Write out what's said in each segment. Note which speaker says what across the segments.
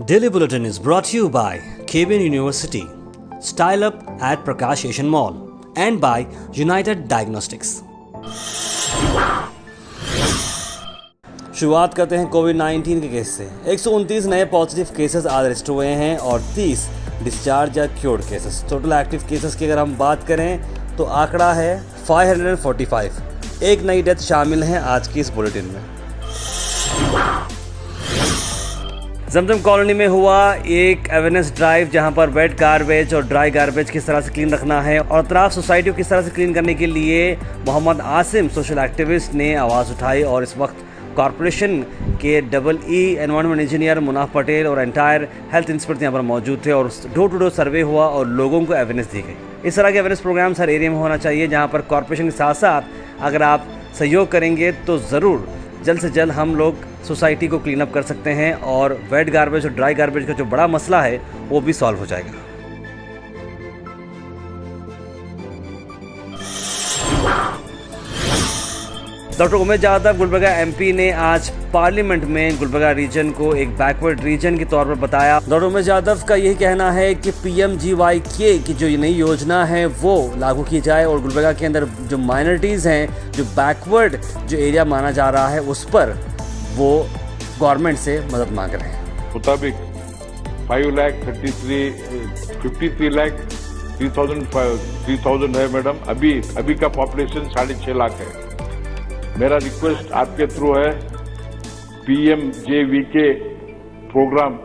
Speaker 1: Daily Bulletin is brought to you by KBN University, Style Up at Prakash Asian Mall, and by United Diagnostics. शुरुआत करते हैं कोविड-19 के case से। 129 नए positive cases आज register हुए हैं और 30 डिस्चार्ज या cured cases. Total active cases की अगर हम बात करें तो आंकड़ा है 545। एक नई डेथ शामिल है आज की इस बुलेटिन में। जमजम कॉलोनी में हुआ एक अवेयरनेस ड्राइव जहां पर वेट गार्बेज और ड्राई गार्बेज किस तरह से क्लीन रखना है और अतराफ सोसाइटी को किस तरह से क्लीन करने के लिए मोहम्मद आसिम सोशल एक्टिविस्ट ने आवाज़ उठाई और इस वक्त कॉरपोरेशन के EE environment engineer Munaf Patel और एंटायर हेल्थ इंस्पेक्टर यहाँ पर मौजूद थे और डोर टू डोर सर्वे हुआ और लोगों को अवेयरनेस दी गई। इस तरह के अवेयरनेस प्रोग्राम्स हर एरिया में होना चाहिए जहाँ पर कॉरपोरेशन के साथ साथ अगर आप सहयोग करेंगे तो ज़रूर जल्द से जल्द हम लोग सोसाइटी को क्लीन अप कर सकते हैं और वेट गार्बेज और ड्राई गार्बेज का जो बड़ा मसला है वो भी सॉल्व हो जाएगा। डॉक्टर उमेश यादव गुलबर्गा MP ने आज पार्लियामेंट में गुलबर्गा रीजन को एक बैकवर्ड रीजन के तौर पर बताया। डॉक्टर उमेश यादव का यही कहना है कि PMGYK की जो नई योजना है वो लागू की जाए और गुलबर्गा के अंदर जो माइनॉरिटीज़ हैं, जो बैकवर्ड जो एरिया माना जा रहा है, उस पर वो गवर्नमेंट से मदद मांग रहे हैं।
Speaker 2: मुताबिक 5,53,3,000 है मैडम। अभी का पॉपुलेशन 6.5 लाख है। मेरा रिक्वेस्ट आपके थ्रू है PMJVK प्रोग्राम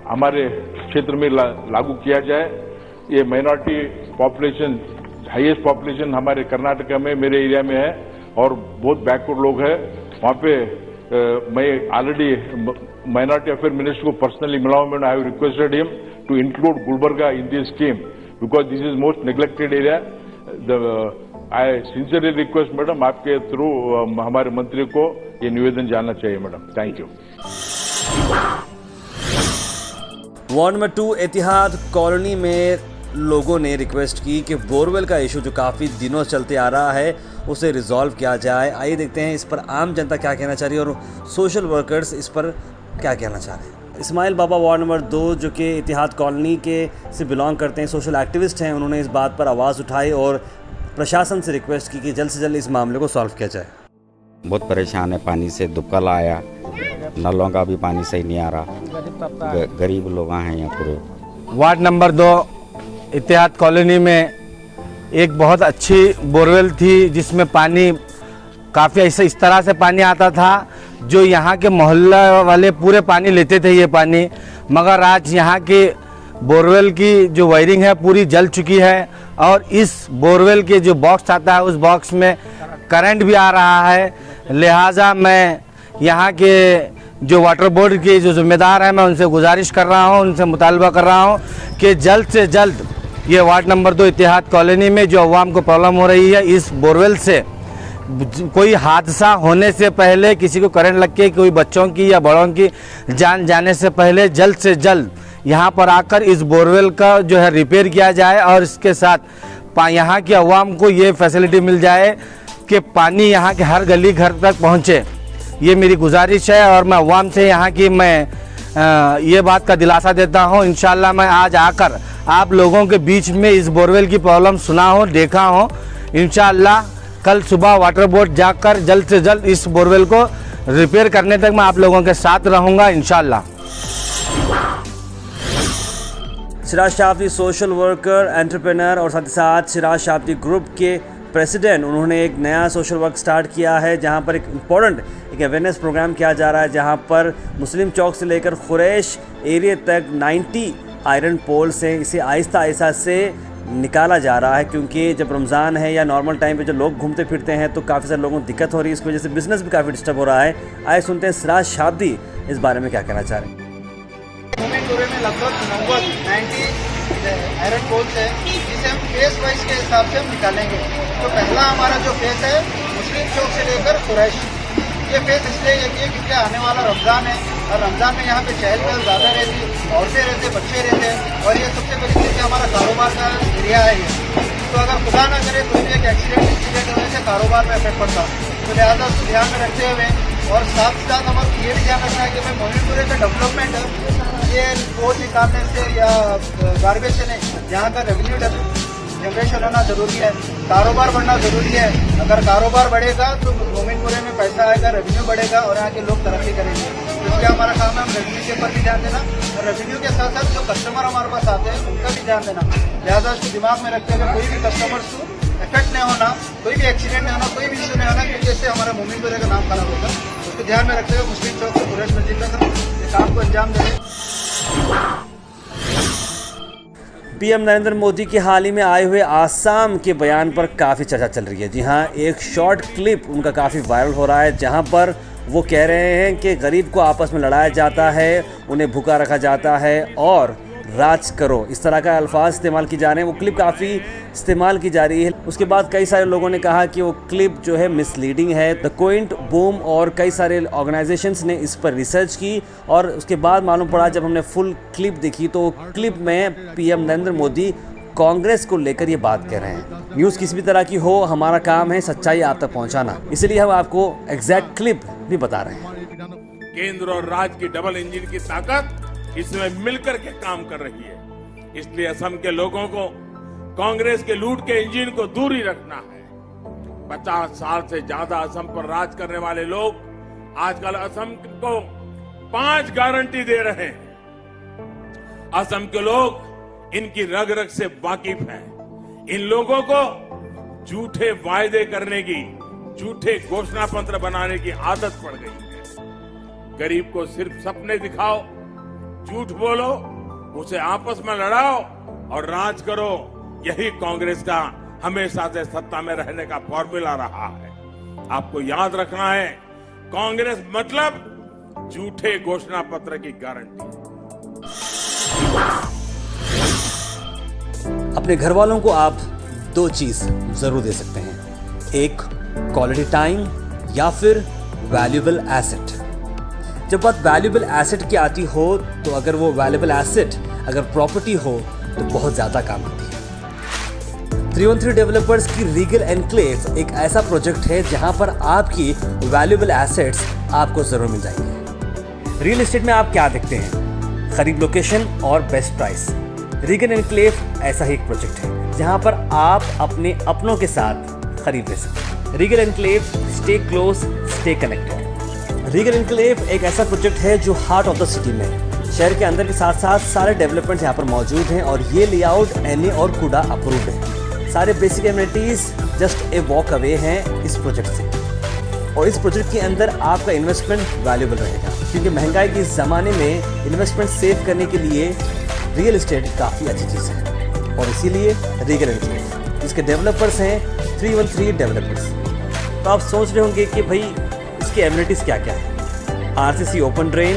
Speaker 2: हमारे क्षेत्र में लागू किया जाए। ये माइनॉरिटी पॉपुलेशन हाईएस्ट पॉपुलेशन हमारे कर्नाटका में मेरे एरिया में है और बहुत बैकवर्ड लोग हैं वहाँ पे। मैं ऑलरेडी माइनॉरिटी अफेयर मिनिस्टर को पर्सनली मिला हूं। मैंने I have requested him to include Gulbarga in this scheme because this is most neglected area. I sincerely request madam आपके थ्रू हमारे मंत्री को ये निवेदन जाना चाहिए madam. Thank you.
Speaker 1: Ward number 2 Etihad colony में लोगों ने रिक्वेस्ट की कि बोरवेल का इशू जो काफ़ी दिनों चलते आ रहा है उसे रिजॉल्व किया जाए। आइए देखते हैं इस पर आम जनता क्या कहना चाह रही है और सोशल वर्कर्स इस पर क्या कहना चाह रहे हैं। इस्माइल बाबा वार्ड नंबर 2 जो कि इतिहाद कॉलोनी के से बिलोंग करते हैं, सोशल एक्टिविस्ट हैं, उन्होंने इस बात पर आवाज़ उठाई और प्रशासन से रिक्वेस्ट की कि जल्द से जल्द इस मामले को सॉल्व किया जाए।
Speaker 3: बहुत परेशान है पानी से। दुक्कल आया, नलों का भी पानी सही नहीं आ रहा। गरीब लोग हैं यहाँ पूरे।
Speaker 4: वार्ड नंबर 2 इतिहाद कॉलोनी में एक बहुत अच्छी बोरवेल थी जिसमें पानी काफ़ी ऐसे इस तरह से पानी आता था जो यहाँ के मोहल्ला वाले पूरे पानी लेते थे ये पानी। मगर आज यहाँ के बोरवेल की जो वायरिंग है पूरी जल चुकी है और इस बोरवेल के जो बॉक्स आता है उस बॉक्स में करंट भी आ रहा है। लिहाजा मैं यहाँ के जो वाटर बोर्ड के जो जिम्मेदार हैं मैं उनसे गुजारिश कर रहा हूँ, उनसे मुतालबा कर रहा हूँ कि जल्द से जल्द ये वार्ड नंबर 2 इतिहाद कॉलोनी में जो अवाम को प्रॉब्लम हो रही है इस बोरवेल से कोई हादसा होने से पहले, किसी को करंट लग के कोई बच्चों की या बड़ों की जान जाने से पहले जल्द से जल्द यहाँ पर आकर इस बोरवेल का जो है रिपेयर किया जाए और इसके साथ यहाँ की अवाम को ये फैसिलिटी मिल जाए कि पानी यहाँ के हर गली घर तक पहुँचे। ये मेरी गुजारिश है और मैं अवाम से यहाँ की मैं ये बात का दिलासा देता हूँ। इंशाल्लाह मैं आज आकर आप लोगों के बीच में इस बोरवेल की प्रॉब्लम सुना हो, देखा हो। इंशाल्लाह कल सुबह वाटर बोर्ड जाकर जल्द से जल्द इस बोरवेल को रिपेयर करने तक मैं आप लोगों के साथ रहूँगा इंशाल्लाह।
Speaker 1: Siraj Shabdi social worker, entrepreneur और साथ ही साथ सिराज शाब्दी ग्रुप के प्रेसिडेंट, उन्होंने एक नया सोशल वर्क स्टार्ट किया है जहां पर एक अवेयरनेस प्रोग्राम किया जा रहा है जहां पर मुस्लिम चौक से लेकर खुरैश एरिया तक 90 आयरन पोल से इसे आहिस्ता आहिस्ता से निकाला जा रहा है क्योंकि जब रमज़ान है या नॉर्मल टाइम पे जो लोग घूमते फिरते हैं तो काफ़ी सारे लोगों को दिक्कत हो रही है। इसकी वजह से बिज़नेस भी काफ़ी डिस्टर्ब हो रहा है। आइए सुनते हैं सिराज शाब्दी इस बारे में क्या कहना चाह रहे हैं।
Speaker 5: में लगभग 90 आयरन पोल्स है जिसे हम फेस वाइज के हिसाब से हम निकालेंगे। तो पहला हमारा जो फेस है मुस्लिम चौक से लेकर कुरैश, ये फेस इसलिए है क्योंकि आने वाला रमज़ान है और रमज़ान में यहाँ पे चहल पहल ज़्यादा रहती, औरतें रहते, बच्चे रहते हैं और ये सबसे बड़ी चीज़ हमारा कारोबार का एरिया है ये। तो अगर खुदा ना करे कोई भी एक एक्सीडेंट होने से कारोबार में इफेक्ट पड़ता, तो लिहाजा उसको ध्यान में रखते हुए और साथ साथ हमारे ये भी ध्यान रखना है कि भाई मोहितपुरे का डेवलपमेंट ये बोझ निकालने से या गार्बेज से नहीं, यहाँ का रेवेन्यू जनरेशन होना जरूरी है, कारोबार बढ़ना जरूरी है। अगर कारोबार बढ़ेगा तो मोमिनपुरे में पैसा आएगा, रेवेन्यू बढ़ेगा और यहाँ के लोग तरक्की करेंगे। इसलिए हमारा काम है हम रेवेन्यू के ऊपर भी ध्यान देना और रेवेन्यू के साथ साथ जो कस्टमर हमारे पास आते हैं उनका भी ध्यान देना। लिहाजा उसको दिमाग में रखते हुए कोई भी कस्टमर्स को इफेक्ट नहीं होना, कोई भी एक्सीडेंट नहीं होना, कोई भी इशू नहीं होना, क्योंकि इससे हमारा मोमिनपुरे का नाम खराब होगा। उसको ध्यान में रखते हुए मुस्लिम चौक से कुरैश मस्जिद तक ये काम को अंजाम दें।
Speaker 1: पीएम नरेंद्र मोदी के हाल ही में आए हुए आसाम के बयान पर काफ़ी चर्चा चल रही है। जी हाँ, एक शॉर्ट क्लिप उनका काफ़ी वायरल हो रहा है जहाँ पर वो कह रहे हैं कि गरीब को आपस में लड़ाया जाता है, उन्हें भूखा रखा जाता है और राज करो, इस तरह का अल्फाज इस्तेमाल की जा रहे हैं। वो क्लिप काफ़ी इस्तेमाल की जा रही है। उसके बाद कई सारे लोगों ने कहा कि वो क्लिप जो है मिसलीडिंग है। द क्विंट बूम और कई सारे ऑर्गेनाइजेशंस ने इस पर रिसर्च की और उसके बाद मालूम पड़ा, जब हमने फुल क्लिप देखी तो क्लिप में पीएम नरेंद्र मोदी कांग्रेस को लेकर ये बात कह रहे हैं। न्यूज़ किसी भी तरह की हो, हमारा काम है सच्चाई आप तक पहुंचाना, इसलिए हम आपको एग्जैक्ट क्लिप भी बता रहे हैं।
Speaker 6: केंद्र और राज्य की डबल इंजन की ताकत इसमें मिलकर के काम कर रही है। इसलिए असम के लोगों को कांग्रेस के लूट के इंजन को दूर ही रखना है। 50 साल से ज्यादा असम पर राज करने वाले लोग आजकल असम को 5 गारंटी दे रहे हैं। असम के लोग इनकी रग रग से वाकिफ हैं। इन लोगों को झूठे वायदे करने की, झूठे घोषणा पत्र बनाने की आदत पड़ गई है। गरीब को सिर्फ सपने दिखाओ, झूठ बोलो, उसे आपस में लड़ाओ और राज करो। यही कांग्रेस का हमेशा से सत्ता में रहने का फॉर्मूला रहा है। आपको याद रखना है, कांग्रेस मतलब झूठे घोषणा पत्र की गारंटी।
Speaker 1: अपने घर वालों को आप 2 चीज जरूर दे सकते हैं, एक क्वालिटी टाइम या फिर वैल्यूएबल एसेट। जब बात वैल्यूएबल एसेट की आती हो तो अगर वो वैल्यूएबल एसेट अगर प्रॉपर्टी हो तो बहुत ज़्यादा काम आती है। 313 डेवलपर्स की रीगल एनक्लेव एक ऐसा प्रोजेक्ट है जहां पर आपकी वैल्यूएबल एसेट्स आपको ज़रूर मिल जाएंगे। रियल एस्टेट में आप क्या देखते हैं? खरीद लोकेशन और बेस्ट प्राइस। रीगल एनक्लेव ऐसा ही एक प्रोजेक्ट है जहां पर आप अपने अपनों के साथ खरीद ले सकते हैं। Regal enclave, stay close, stay connected. Regal enclave एक ऐसा प्रोजेक्ट है जो हार्ट ऑफ द सिटी में है। शहर के अंदर के साथ साथ सारे डेवलपमेंट्स यहाँ पर मौजूद हैं और ये लेआउट NA और कुडा अप्रूव्ड है। सारे basic amenities just a walk away हैं इस प्रोजेक्ट से। और इस प्रोजेक्ट के अंदर आपका इन्वेस्टमेंट वैल्यूएबल रहेगा, क्योंकि महंगाई के इस ज़माने में इन्वेस्टमेंट सेव करने के लिए रियल एस्टेट काफ़ी अच्छी चीज़ है। और इसीलिए रीगल एनक्लेव, जिसके डेवलपर्स हैं 313 डेवलपर्स। तो आप सोच रहे होंगे कि भाई इसके एमिनिटीज़ क्या क्या है? RCC open drain,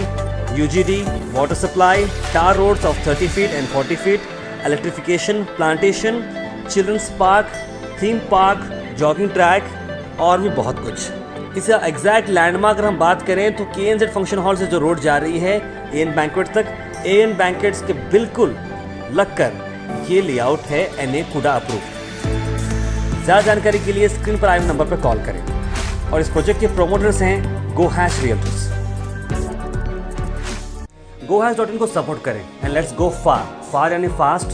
Speaker 1: UGD, water supply, tar roads of 30 feet and 40 feet, electrification, plantation, children's park, theme park, jogging track और भी बहुत कुछ। इसका एग्जैक्ट लैंडमार्क अगर हम बात करें तो KNZ फंक्शन हॉल से जो रोड जा रही है AN बैंक्वेट तक, AN बैंक्वेट्स के बिल्कुल लगकर ये लेआउट है NA कुडा अप्रूव। ज़्यादा जानकारी के लिए स्क्रीन पर आए नंबर पर कॉल करें। और इस प्रोजेक्ट के प्रोमोटर्स हैं GoHash Realtors। GoHash.in को सपोर्ट करें एंड लेट्स गो फार यानी फास्ट,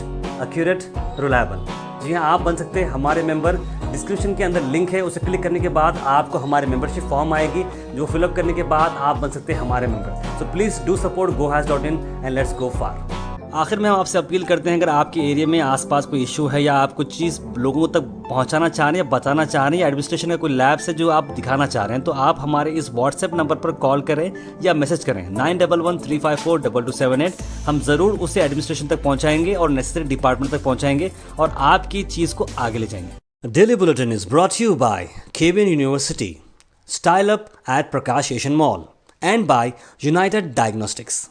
Speaker 1: एक्यूरेट, रिलायबल। जी हाँ, आप बन सकते हैं हमारे मेंबर। डिस्क्रिप्शन के अंदर लिंक है, उसे क्लिक करने के बाद आपको हमारे मेंबरशिप फॉर्म आएगी, जो फिलअप करने के बाद आप बन सकते हैं हमारे member. So please do support GoHash.in and let's go far. आखिर में हम आपसे अपील करते हैं, अगर आपके एरिया में आसपास कोई इशू है या आप कुछ चीज़ लोगों तक पहुंचाना चाह रहे हैं या बताना चाह रहे हैं या एडमिनिस्ट्रेशन का कोई लैब से जो आप दिखाना चाह रहे हैं, तो आप हमारे इस व्हाट्सएप नंबर पर कॉल करें या मैसेज करें 9113542278। हम ज़रूर उसे एडमिनिस्ट्रेशन तक पहुंचाएंगे और नेसेसरी डिपार्टमेंट तक पहुंचाएंगे और आपकी चीज़ को आगे ले जाएंगे। Daily bulletin is brought you by KBN university, style up at Prakash Asian mall and by United diagnostics.